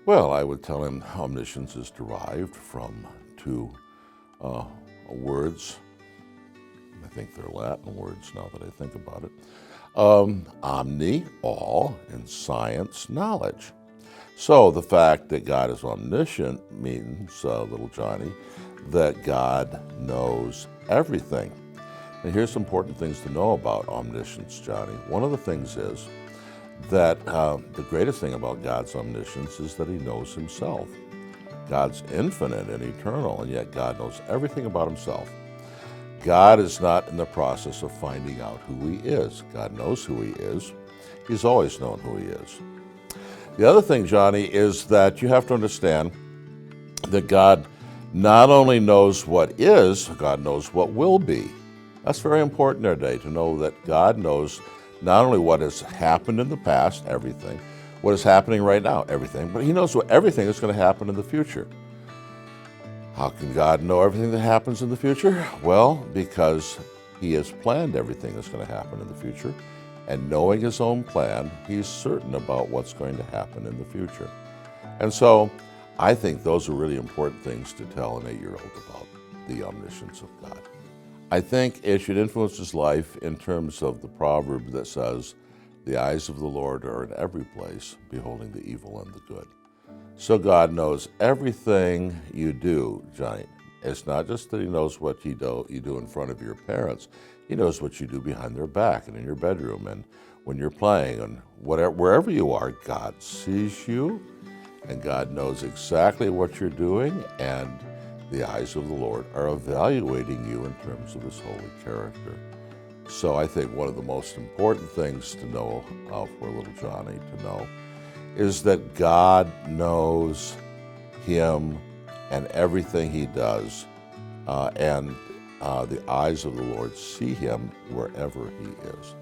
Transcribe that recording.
Well, I would tell him omniscience is derived from two words. I think they're Latin words now that I think about it. Omni, all, and science, knowledge. So the fact that God is omniscient means, little Johnny, that God knows everything. And here's some important things to know about omniscience, Johnny. One of the things is that the greatest thing about God's omniscience is that he knows himself. God's infinite and eternal, and yet God knows everything about himself. God is not in the process of finding out who he is. God knows who he is. He's always known who he is. The other thing, Johnny, is that you have to understand that God not only knows what is, God knows what will be. That's very important today, to know that God knows not only what has happened in the past, everything, what is happening right now, everything, but he knows what everything is going to happen in the future. How can God know everything that happens in the future? Well, because he has planned everything that's going to happen in the future. And knowing his own plan, he's certain about what's going to happen in the future. And so I think those are really important things to tell an 8-year-old about the omniscience of God. I think it should influence his life in terms of the proverb that says, "The eyes of the Lord are in every place, beholding the evil and the good." So God knows everything you do, Johnny. It's not just that he knows what you do in front of your parents. He knows what you do behind their back and in your bedroom and when you're playing and wherever you are. God sees you, and God knows exactly what you're doing, and the eyes of the Lord are evaluating you in terms of his holy character. So I think one of the most important things to know for little Johnny to know is that God knows him and everything he does, and the eyes of the Lord see him wherever he is.